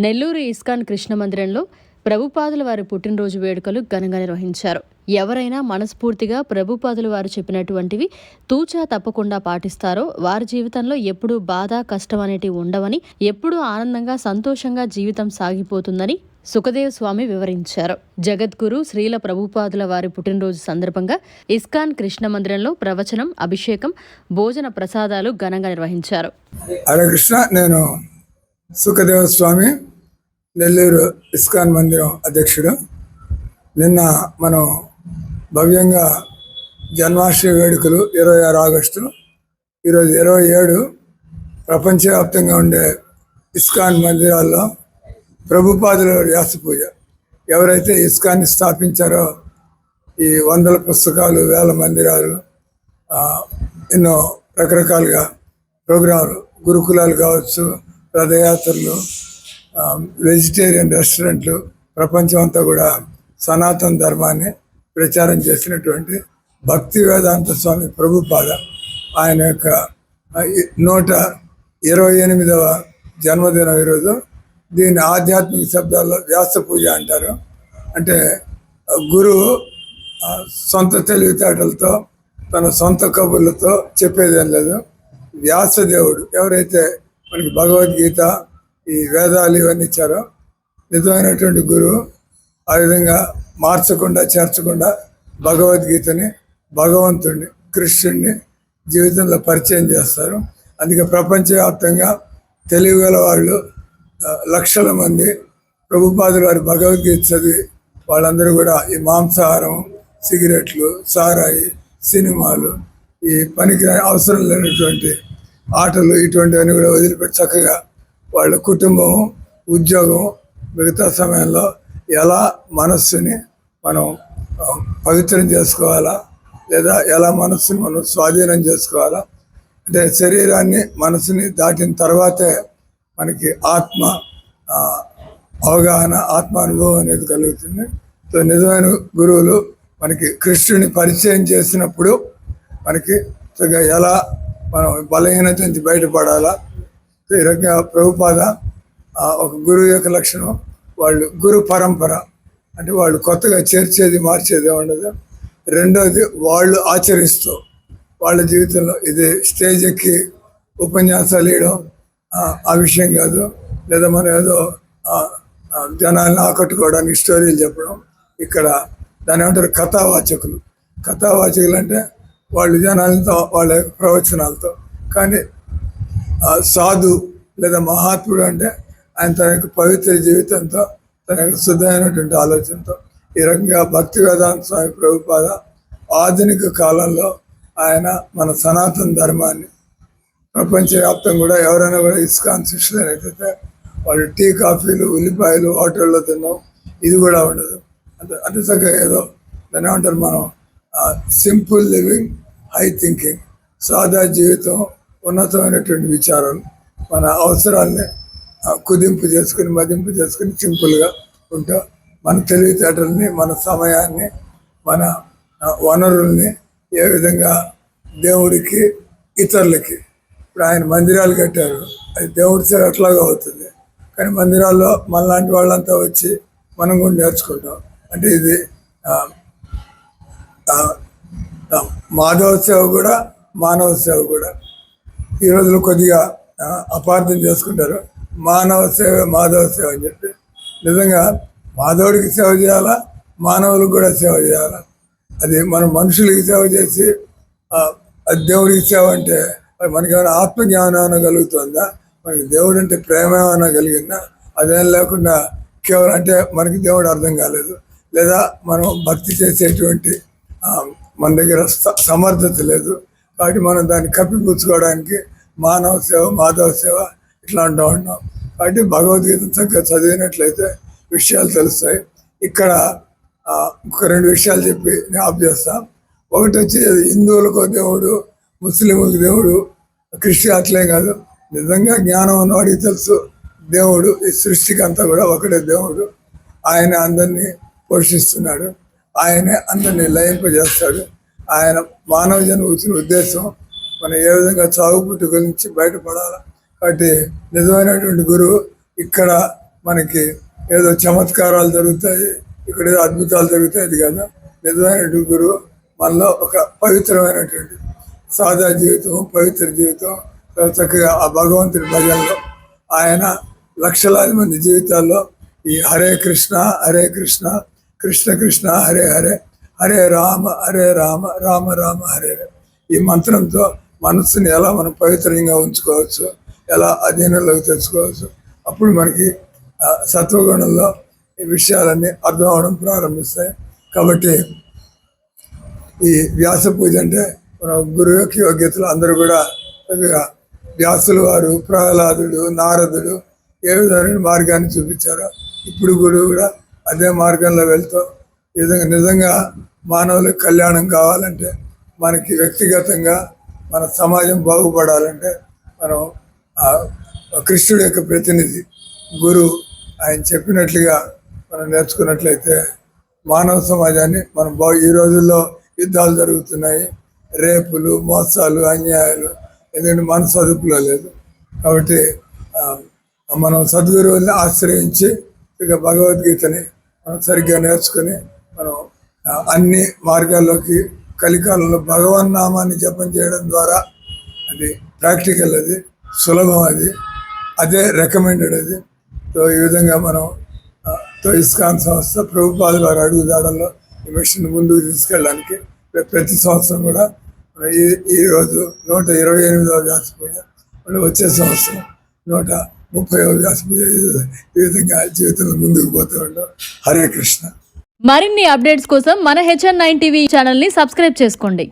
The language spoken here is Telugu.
నెల్లూరు ఇస్కాన్ కృష్ణ మందిరంలో ప్రభుపాదుల వారి పుట్టినరోజు వేడుకలు ఘనంగా నిర్వహించారు. ఎవరైనా మనస్ఫూర్తిగా ప్రభుపాదుల వారు చెప్పినటువంటివి తూచా తప్పకుండా పాటిస్తారో వారి జీవితంలో ఎప్పుడూ బాధ, కష్టం అనేటివి ఉండవని, ఎప్పుడూ ఆనందంగా, సంతోషంగా జీవితం సాగిపోతుందని సుఖదేవ్ స్వామి వివరించారు. జగద్గురు శ్రీల ప్రభుపాదుల వారి పుట్టినరోజు సందర్భంగా ఇస్కాన్ కృష్ణ మందిరంలో ప్రవచనం, అభిషేకం, భోజన ప్రసాదాలు ఘనంగా నిర్వహించారు. హరే కృష్ణ. నేను సుఖదేవ స్వామి, నెల్లూరు ఇస్కాన్ మందిరం అధ్యక్షుడు. నిన్న మనం భవ్యంగా జన్మాష్టమి వేడుకలు 26 ఆగస్టు, ఈరోజు 27 ప్రపంచవ్యాప్తంగా ఉండే ఇస్కాన్ మందిరాల్లో ప్రభుపాదుల వ్యాస పూజ. ఎవరైతే ఇస్కాన్ని స్థాపించారో ఈ వందల పుస్తకాలు, వేల మందిరాలు, ఎన్నో రకరకాలుగా ప్రోగ్రాంలు, గురుకులాలు కావచ్చు, రథయాత్రలు, వెజిటేరియన్ రెస్టారెంట్లు, ప్రపంచం అంతా కూడా సనాతన ధర్మాన్ని ప్రచారం చేసినటువంటి భక్తి వేదాంత స్వామి ప్రభుపాద ఆయన యొక్క 128వ జన్మదినం ఈరోజు. దీన్ని ఆధ్యాత్మిక శబ్దాల్లో వ్యాస పూజ అంటారు. అంటే గురువు సొంత తెలివితేటలతో, తన సొంత కబుర్లతో చెప్పేదేం లేదు. వ్యాసదేవుడు ఎవరైతే మనకి భగవద్గీత, ఈ వేదాలు ఇవన్నీ ఇచ్చారో నిజమైనటువంటి గురువు ఆ విధంగా మార్చకుండా, చేర్చకుండా భగవద్గీతని, భగవంతుడిని, కృష్ణుడిని జీవితంలో పరిచయం చేస్తారు. అందుకే ప్రపంచవ్యాప్తంగా తెలివిగల వాళ్ళు లక్షల మంది ప్రభుపాదుల వారి భగవద్గీత చదివి వాళ్ళందరూ కూడా ఈ మాంసాహారం, సిగరెట్లు, సారాయి, సినిమాలు, ఈ పనికి అవసరం లేనటువంటి ఆటలు, ఇటువంటివన్నీ కూడా వదిలిపెట్టి చక్కగా వాళ్ళ కుటుంబం, ఉద్యోగం, మిగతా సమయంలో ఎలా మనస్సుని మనం పవిత్రం చేసుకోవాలా, లేదా ఎలా మనస్సుని మనం స్వాధీనం చేసుకోవాలా, అంటే శరీరాన్ని, మనసుని దాటిన తర్వాతే మనకి ఆత్మ అవగాహన, ఆత్మానుభవం అనేది కలుగుతుంది. సో నిజమైన గురువులు మనకి కృష్ణుని పరిచయం చేసినప్పుడు మనకి ఎలా మనం బలహీనత నుంచి బయటపడాలా. ఈ రకంగా ప్రభుపాద ఒక గురువు యొక్క లక్షణం, వాళ్ళు గురు పరంపర, అంటే వాళ్ళు కొత్తగా చేర్చేది, మార్చేది ఉండదు. రెండోది, వాళ్ళు ఆచరిస్తూ వాళ్ళ జీవితంలో ఇది స్టేజ్ ఎక్కి ఉపన్యాసాలు ఇవ్వడం ఆ విషయం కాదు, లేదా మనం ఏదో జనాలను ఆకట్టుకోవడానికి స్టోరీలు చెప్పడం. ఇక్కడ దాని ఏమంటారు, కథావాచకులు. కథావాచకులు అంటే వాళ్ళు జనాలతో, వాళ్ళ ప్రవచనాలతో. కానీ సాధు లేదా మహాత్ముడు అంటే ఆయన తన యొక్క పవిత్ర జీవితంతో, తన యొక్క శుద్ధమైనటువంటి ఆలోచనతో. ఈ రకంగా భక్తి వేదాంత స్వామి ప్రభుపాద ఆధునిక కాలంలో ఆయన మన సనాతన ధర్మాన్ని ప్రపంచవ్యాప్తంగా కూడా ఎవరైనా కూడా ఇస్కాన్ శిష్యులు అయితే వాళ్ళు టీ, కాఫీలు, ఉల్లిపాయలు హోటల్లో తిన్నాం, ఇది కూడా ఉండదు. అంటే చక్కగా ఏదో దాన్ని ఏమంటారు, మనం సింపుల్ లివింగ్, హై థింకింగ్, సాదా జీవితం, ఉన్నతమైనటువంటి విచారాలు, మన అవసరాల్ని కుదింపు చేసుకుని, మదింపు చేసుకుని సింపుల్గా ఉంటాం. మన తెలివితేటల్ని, మన సమయాన్ని, మన వనరుల్ని ఏ విధంగా దేవుడికి, ఇతరులకి. ఇప్పుడు ఆయన మందిరాలు కట్టారు, అది దేవుడి సేవ అట్లాగా అవుతుంది. కానీ మందిరాల్లో మనలాంటి వాళ్ళంతా వచ్చి మనం కూడా నేర్చుకుంటాం. అంటే ఇది మాధవ సేవ కూడా, మానవ సేవ కూడా. ఈ రోజులు కొద్దిగా అపార్థం చేసుకుంటారు, మానవ సేవ, మాధవ సేవ అని చెప్పి. నిజంగా మాధవుడికి సేవ చేయాలా, మానవులకు కూడా సేవ చేయాలా. అది మనం మనుషులకి సేవ చేసి అది దేవుడికి సేవ అంటే మనకి ఏమైనా ఆత్మజ్ఞానం ఏమైనా కలుగుతుందా? మనకి దేవుడు అంటే ప్రేమ ఏమైనా కలిగిందా? అదేం లేకుండా కేవలం అంటే మనకి దేవుడు అర్థం కాలేదు, లేదా మనం భక్తి చేసేటువంటి మన దగ్గర సమర్థత లేదు. కాబట్టి మనం దాన్ని కప్పిపుచ్చుకోవడానికి మానవ సేవ, మాధవ సేవ ఇట్లా అంటూ ఉంటాం. కాబట్టి భగవద్గీత చక్కగా చదివినట్లయితే విషయాలు తెలుస్తాయి. ఇక్కడ ఒక 2 విషయాలు చెప్పి నేను ఆఫ్ చేస్తాను. ఒకటి వచ్చి హిందువులకు దేవుడు, ముస్లింలకు దేవుడు, క్రిస్టియన్ అట్లేం కాదు. నిజంగా జ్ఞానం ఉన్నవాడికి తెలుసు దేవుడు ఈ సృష్టికి అంతా కూడా ఒకటే దేవుడు. ఆయన అందరినీ పోషిస్తున్నాడు, ఆయనే అందరినీ లయింపజేస్తాడు. ఆయన మానవ జన్మ వచ్చిన ఉద్దేశం మనం ఏ విధంగా చావు పుట్టుక నుంచి బయటపడాలి. కాబట్టి నిజమైనటువంటి గురువు ఇక్కడ మనకి ఏదో చమత్కారాలు జరుగుతాయి, ఇక్కడ ఏదో అద్భుతాలు జరుగుతాయి, అది కదా. నిజమైన గురువు మనలో ఒక పవిత్రమైనటువంటి సాదా జీవితం, పవిత్ర జీవితం, చక్కగా ఆ భగవంతుడి భజనలో ఆయన లక్షలాది మంది జీవితాల్లో ఈ హరే కృష్ణ కృష్ణ కృష్ణ హరే హరే, హరే రామ రామ రామ హరే హరే, ఈ మంత్రంతో మనస్సుని ఎలా మనం పవిత్రంగా ఉంచుకోవచ్చు, ఎలా అధీనంలోకి తెచ్చుకోవచ్చు. అప్పుడు మనకి సత్వగుణంలో ఈ విషయాలన్నీ అర్థం అవడం ప్రారంభిస్తాయి. కాబట్టి ఈ వ్యాస పూజ అంటే మన గురువు యొక్క యోగ్యతలు అందరూ కూడా వ్యాసులు వారు, ప్రహ్లాదుడు, నారదుడు ఏ విధమైన మార్గాన్ని చూపించారో ఇప్పుడు గురువు కూడా అదే మార్గంలో వెళ్తూ నిజంగా మానవులకు కళ్యాణం కావాలంటే, మనకి వ్యక్తిగతంగా మన సమాజం బాగుపడాలంటే మనం కృష్ణుడి యొక్క ప్రతినిధి గురువు ఆయన చెప్పినట్లుగా మనం నేర్చుకున్నట్లయితే మానవ సమాజాన్ని మనం ఈ రోజుల్లో యుద్ధాలు జరుగుతున్నాయి, రేపులు, మోసాలు, అన్యాయాలు, ఎందుకంటే మన సదుపులో లేదు. కాబట్టి మనం సద్గురువుల్ని ఆశ్రయించి ఇక భగవద్గీతని మనం సరిగ్గా నేర్చుకుని మనం అన్ని మార్గాల్లోకి కలికాలంలో భగవన్నామాన్ని జపం చేయడం ద్వారా అది ప్రాక్టికల్, అది సులభం, అదే రికమెండెడ్. అది ఈ విధంగా మనం ఇస్కాన్ సంస్థ ప్రభుపాదుల వారి అడుగుదాడల్లో ఈ మిషన్ ముందుకు తీసుకెళ్ళడానికి ప్రతి సంవత్సరం కూడా ఈరోజు 128వ వ్యాస పూజ, వచ్చే సంవత్సరం 130వ వ్యాస పూజ, ఈ విధంగా జీవితంలో ముందుకు పోతూ ఉంటాం. హరే కృష్ణ. మరిన్ని అప్డేట్స్ కోసం మన HN9 టీవీ ఛానల్ని సబ్స్క్రైబ్ చేసుకోండి.